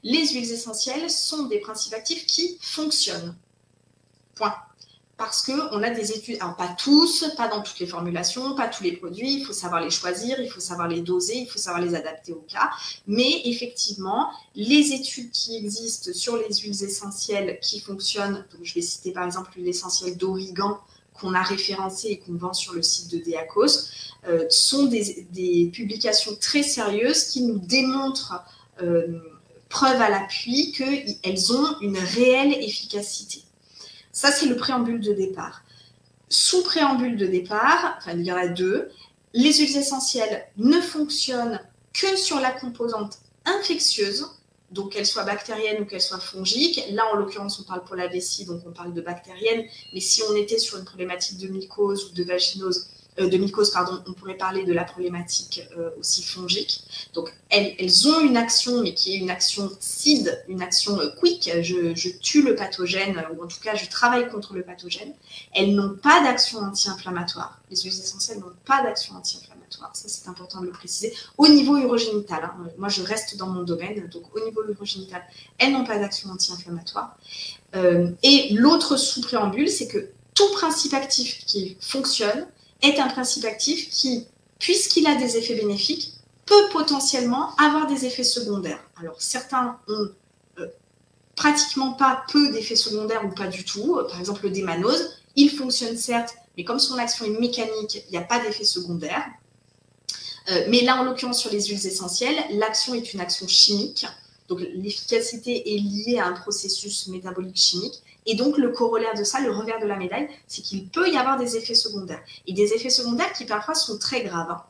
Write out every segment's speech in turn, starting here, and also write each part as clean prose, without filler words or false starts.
Les huiles essentielles sont des principes actifs qui fonctionnent. Point. Parce qu'on a des études, alors pas tous, pas dans toutes les formulations, pas tous les produits, il faut savoir les choisir, il faut savoir les doser, il faut savoir les adapter au cas. Mais effectivement, les études qui existent sur les huiles essentielles qui fonctionnent, donc je vais citer par exemple l'huile essentielle d'origan qu'on a référencée et qu'on vend sur le site de Deakos, sont des publications très sérieuses qui nous démontrent, preuve à l'appui, qu'elles ont une réelle efficacité. Ça, c'est le préambule de départ. Sous préambule de départ, enfin, il y en a deux, les huiles essentielles ne fonctionnent que sur la composante infectieuse, donc qu'elle soit bactérienne ou qu'elle soit fongique. Là, en l'occurrence, on parle pour la vessie, donc on parle de bactérienne, mais si on était sur une problématique de mycose ou de vaginose, de mycose, pardon, on pourrait parler de la problématique aussi fongique. Donc, elles ont une action, mais qui est une action SID, une action quick. Je tue le pathogène, ou en tout cas, je travaille contre le pathogène. Elles n'ont pas d'action anti-inflammatoire. Les huiles essentielles n'ont pas d'action anti-inflammatoire. Ça, c'est important de le préciser. Au niveau urogénital, hein, moi, je reste dans mon domaine, donc au niveau urogénital, elles n'ont pas d'action anti-inflammatoire. Et l'autre sous-préambule, c'est que tout principe actif qui fonctionne est un principe actif qui, puisqu'il a des effets bénéfiques, peut potentiellement avoir des effets secondaires. Alors, certains ont pratiquement pas peu d'effets secondaires ou pas du tout. Par exemple, le démanose, il fonctionne certes, mais comme son action est mécanique, il n'y a pas d'effet secondaire. Mais là, en l'occurrence, sur les huiles essentielles, l'action est une action chimique. Donc, l'efficacité est liée à un processus métabolique chimique. Et donc, le corollaire de ça, le revers de la médaille, c'est qu'il peut y avoir des effets secondaires. Et des effets secondaires qui, parfois, sont très graves. Hein.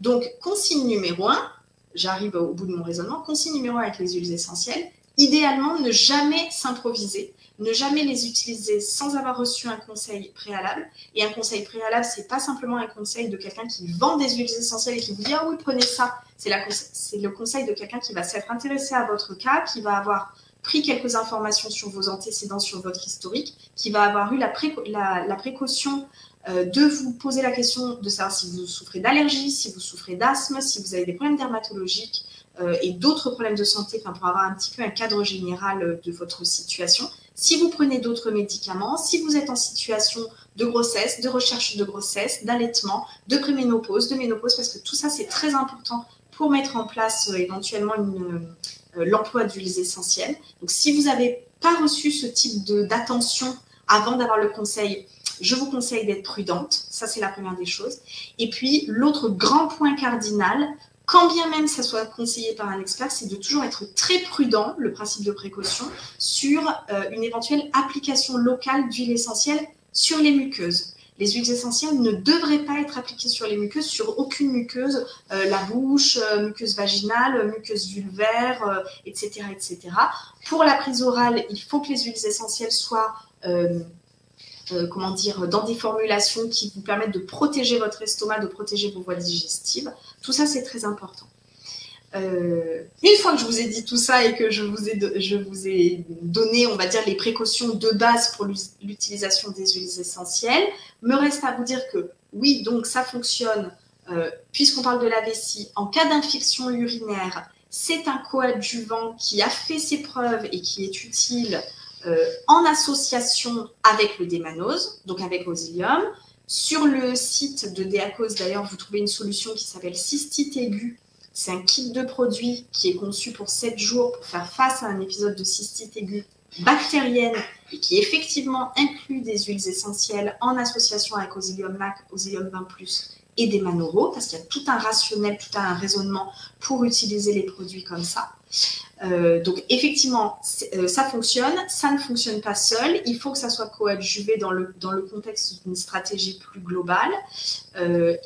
Donc, consigne numéro 1, j'arrive au bout de mon raisonnement, consigne numéro 1 avec les huiles essentielles, idéalement, ne jamais s'improviser, ne jamais les utiliser sans avoir reçu un conseil préalable. Et un conseil préalable, ce n'est pas simplement un conseil de quelqu'un qui vend des huiles essentielles et qui vous dit « Ah oui, prenez ça ». C'est le conseil de quelqu'un qui va s'être intéressé à votre cas, qui va avoir pris quelques informations sur vos antécédents, sur votre historique, qui va avoir eu la précaution de vous poser la question de savoir si vous souffrez d'allergie, si vous souffrez d'asthme, si vous avez des problèmes dermatologiques et d'autres problèmes de santé, pour avoir un petit peu un cadre général de votre situation. Si vous prenez d'autres médicaments, si vous êtes en situation de grossesse, de recherche de grossesse, d'allaitement, de préménopause, de ménopause, parce que tout ça, c'est très important pour mettre en place éventuellement l'emploi d'huiles essentielles. Donc, si vous n'avez pas reçu ce type d'attention avant d'avoir le conseil, je vous conseille d'être prudente. Ça, c'est la première des choses. Et puis, l'autre grand point cardinal, quand bien même ça soit conseillé par un expert, c'est de toujours être très prudent, le principe de précaution, sur une éventuelle application locale d'huile essentielle sur les muqueuses. Les huiles essentielles ne devraient pas être appliquées sur les muqueuses, sur aucune muqueuse, la bouche, muqueuse vaginale, muqueuse vulvaire, etc., etc. Pour la prise orale, il faut que les huiles essentielles soient dans des formulations qui vous permettent de protéger votre estomac, de protéger vos voies digestives. Tout ça, c'est très important. Une fois que je vous ai dit tout ça et que je vous ai donné, on va dire, les précautions de base pour l'utilisation des huiles essentielles, me reste à vous dire que oui, donc ça fonctionne, puisqu'on parle de la vessie, en cas d'infection urinaire, c'est un coadjuvant qui a fait ses preuves et qui est utile en association avec le démanose, donc avec Osilium. Sur le site de Deakos, d'ailleurs, vous trouvez une solution qui s'appelle cystite aiguë. C'est un kit de produits qui est conçu pour 7 jours pour faire face à un épisode de cystite aiguë bactérienne et qui effectivement inclut des huiles essentielles en association avec Osilium Mac, Osilium 20+, et des Manoro, parce qu'il y a tout un rationnel, tout un raisonnement pour utiliser les produits comme ça. Donc effectivement, ça fonctionne, ça ne fonctionne pas seul, il faut que ça soit coadjuvé dans le contexte d'une stratégie plus globale.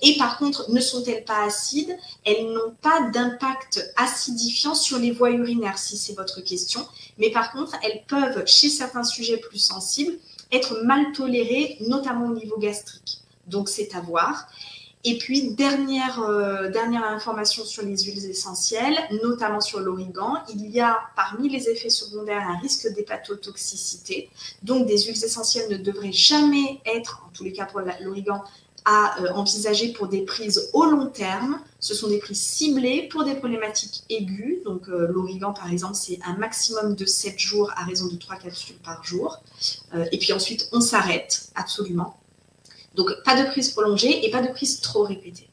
Et par contre, ne sont-elles pas acides? Elles n'ont pas d'impact acidifiant sur les voies urinaires, si c'est votre question. Mais par contre, elles peuvent, chez certains sujets plus sensibles, être mal tolérées, notamment au niveau gastrique. Donc c'est à voir. Et puis, dernière information sur les huiles essentielles, notamment sur l'origan, il y a parmi les effets secondaires un risque d'hépatotoxicité. Donc, des huiles essentielles ne devraient jamais être, en tous les cas pour l'origan, à envisager pour des prises au long terme. Ce sont des prises ciblées pour des problématiques aiguës. Donc, l'Origan, par exemple, c'est un maximum de 7 jours à raison de 3 capsules par jour. Et puis ensuite, on s'arrête, absolument. Donc, pas de prise prolongée et pas de prise trop répétée.